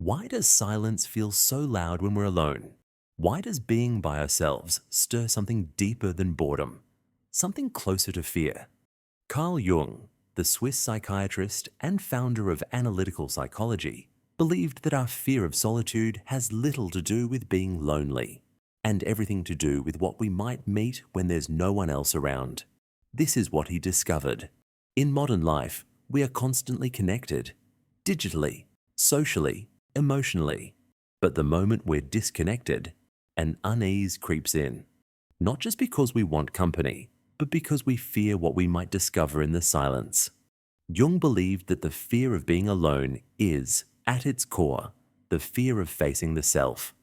Why does silence feel so loud when we're alone? Why does being by ourselves stir something deeper than boredom? Something closer to fear? Carl Jung, the Swiss psychiatrist and founder of analytical psychology, believed that our fear of solitude has little to do with being lonely and everything to do with what we might meet when there's no one else around. This is what he discovered. In modern life, we are constantly connected, digitally, socially, emotionally. But the moment we're disconnected, an unease creeps in. Not just because we want company, but because we fear what we might discover in the silence. Jung believed that the fear of being alone is, at its core, the fear of facing the self.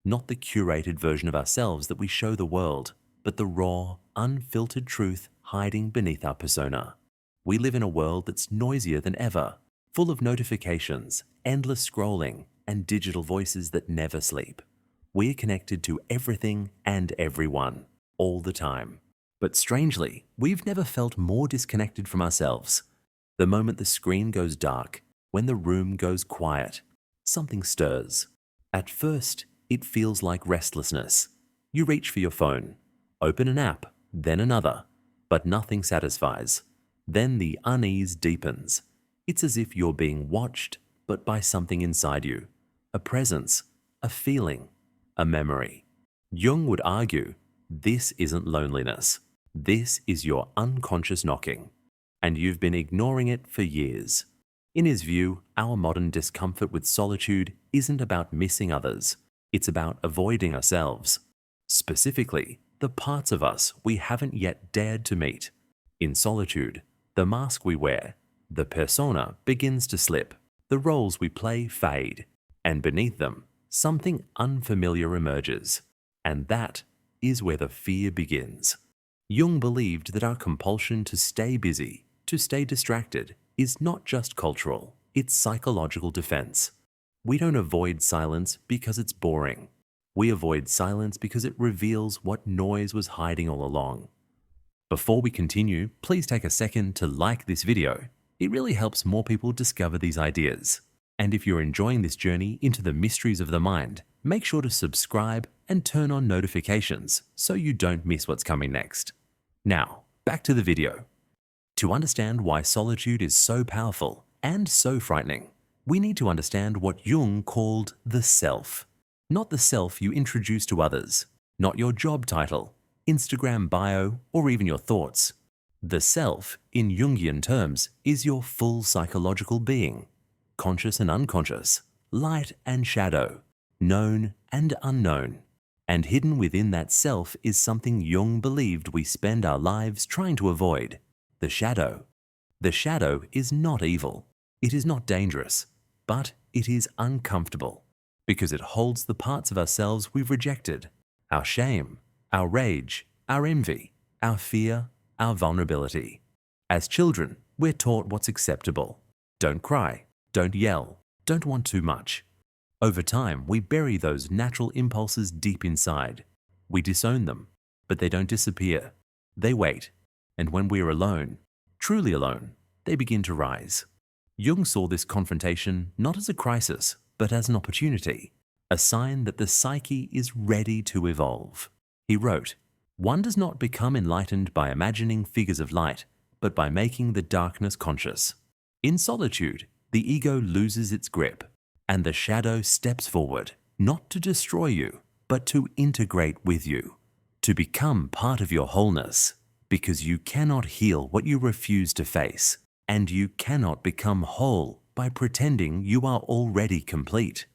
Not the curated version of ourselves that we show the world, but the raw, unfiltered truth hiding beneath our persona. We live in a world that's noisier than ever, full of notifications, endless scrolling, and digital voices that never sleep. We're connected to everything and everyone, all the time. But strangely, we've never felt more disconnected from ourselves. The moment the screen goes dark, when the room goes quiet, something stirs. At first, it feels like restlessness. You reach for your phone, open an app, then another, but nothing satisfies. Then the unease deepens. It's as if you're being watched, but by something inside you. A presence, a feeling, a memory. Jung would argue, this isn't loneliness. This is your unconscious knocking, and you've been ignoring it for years. In his view, our modern discomfort with solitude isn't about missing others. It's about avoiding ourselves. Specifically, the parts of us we haven't yet dared to meet. In solitude, the mask we wear, the persona begins to slip. The roles we play fade, and beneath them, something unfamiliar emerges. And that is where the fear begins. Jung believed that our compulsion to stay busy, to stay distracted, is not just cultural, it's psychological defense. We don't avoid silence because it's boring. We avoid silence because it reveals what noise was hiding all along. Before we continue, please take a second to like this video. It really helps more people discover these ideas. And if you're enjoying this journey into the mysteries of the mind, make sure to subscribe and turn on notifications so you don't miss what's coming next. Now, back to the video. To understand why solitude is so powerful and so frightening, we need to understand what Jung called the self. Not the self you introduce to others, not your job title, Instagram bio, or even your thoughts. The self, in Jungian terms, is your full psychological being, conscious and unconscious, light and shadow, known and unknown. And hidden within that self is something Jung believed we spend our lives trying to avoid, the shadow. The shadow is not evil, it is not dangerous, but it is uncomfortable because it holds the parts of ourselves we've rejected, our shame, our rage, our envy, our fear, our vulnerability. As children, we're taught what's acceptable. Don't cry, don't yell, don't want too much. Over time, we bury those natural impulses deep inside. We disown them, but they don't disappear. They wait, and when we're alone, truly alone, they begin to rise. Jung saw this confrontation not as a crisis, but as an opportunity, a sign that the psyche is ready to evolve. He wrote, "One does not become enlightened by imagining figures of light, but by making the darkness conscious. In solitude, the ego loses its grip, and the shadow steps forward, not to destroy you, but to integrate with you, to become part of your wholeness, because you cannot heal what you refuse to face, and you cannot become whole by pretending you are already complete."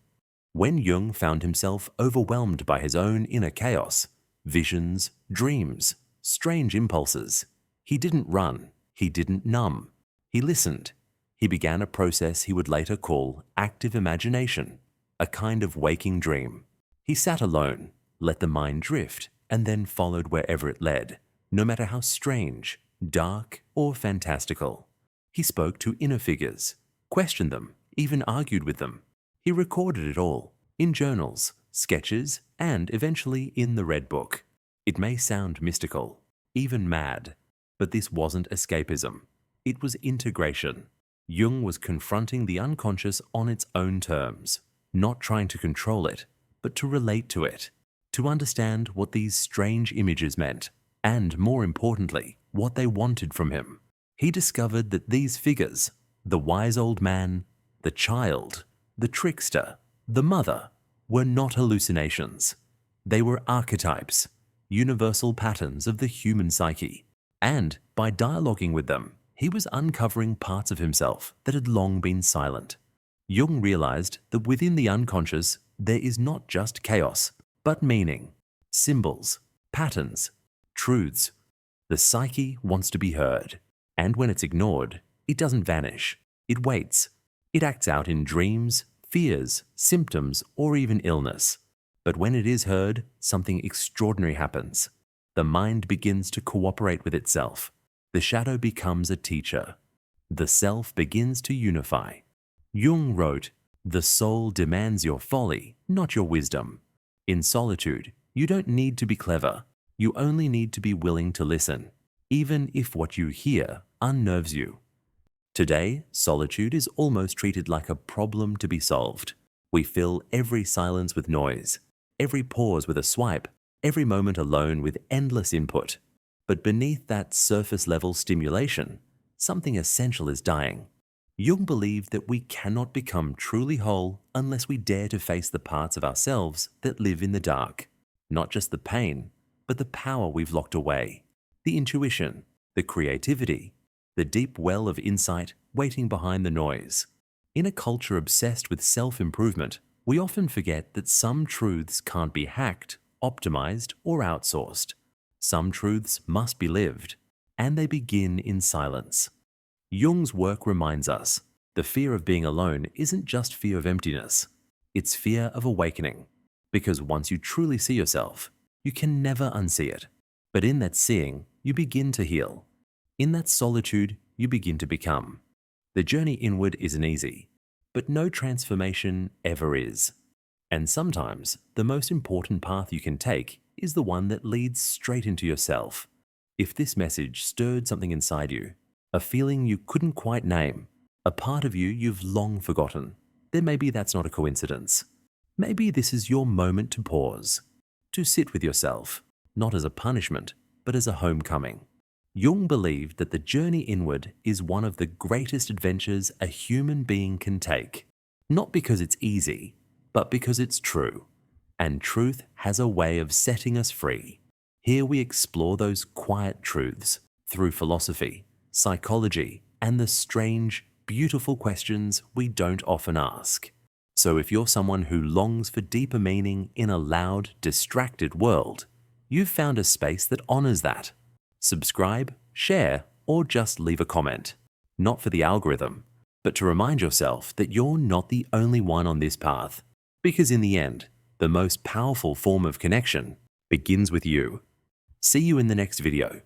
When Jung found himself overwhelmed by his own inner chaos, visions, dreams, strange impulses, he didn't run, he didn't numb, he listened. He began a process he would later call active imagination, a kind of waking dream. He sat alone, let the mind drift, and then followed wherever it led, no matter how strange, dark, or fantastical. He spoke to inner figures, questioned them, even argued with them. He recorded it all, in journals, sketches, and eventually in the Red Book. It may sound mystical, even mad, but this wasn't escapism. It was integration. Jung was confronting the unconscious on its own terms, not trying to control it, but to relate to it, to understand what these strange images meant, and more importantly, what they wanted from him. He discovered that these figures, the wise old man, the child, the trickster, the mother, were not hallucinations. They were archetypes, universal patterns of the human psyche. And by dialoguing with them, he was uncovering parts of himself that had long been silent. Jung realized that within the unconscious, there is not just chaos, but meaning, symbols, patterns, truths. The psyche wants to be heard, and when it's ignored, it doesn't vanish. It waits. It acts out in dreams, fears, symptoms, or even illness. But when it is heard, something extraordinary happens. The mind begins to cooperate with itself. The shadow becomes a teacher. The self begins to unify. Jung wrote, "The soul demands your folly, not your wisdom." In solitude, you don't need to be clever. You only need to be willing to listen, even if what you hear unnerves you. Today, solitude is almost treated like a problem to be solved. We fill every silence with noise, every pause with a swipe, every moment alone with endless input. But beneath that surface-level stimulation, something essential is dying. Jung believed that we cannot become truly whole unless we dare to face the parts of ourselves that live in the dark. Not just the pain, but the power we've locked away, the intuition, the creativity, the deep well of insight waiting behind the noise. In a culture obsessed with self-improvement, we often forget that some truths can't be hacked, optimized, or outsourced. Some truths must be lived, and they begin in silence. Jung's work reminds us, the fear of being alone isn't just fear of emptiness, it's fear of awakening. Because once you truly see yourself, you can never unsee it. But in that seeing, you begin to heal. In that solitude, you begin to become. The journey inward isn't easy, but no transformation ever is. And sometimes, the most important path you can take is the one that leads straight into yourself. If this message stirred something inside you, a feeling you couldn't quite name, a part of you you've long forgotten, then maybe that's not a coincidence. Maybe this is your moment to pause, to sit with yourself, not as a punishment, but as a homecoming. Jung believed that the journey inward is one of the greatest adventures a human being can take, not because it's easy, but because it's true. And truth has a way of setting us free. Here we explore those quiet truths through philosophy, psychology, and the strange, beautiful questions we don't often ask. So if you're someone who longs for deeper meaning in a loud, distracted world, you've found a space that honors that. Subscribe, share, or just leave a comment. Not for the algorithm, but to remind yourself that you're not the only one on this path. Because in the end, the most powerful form of connection begins with you. See you in the next video.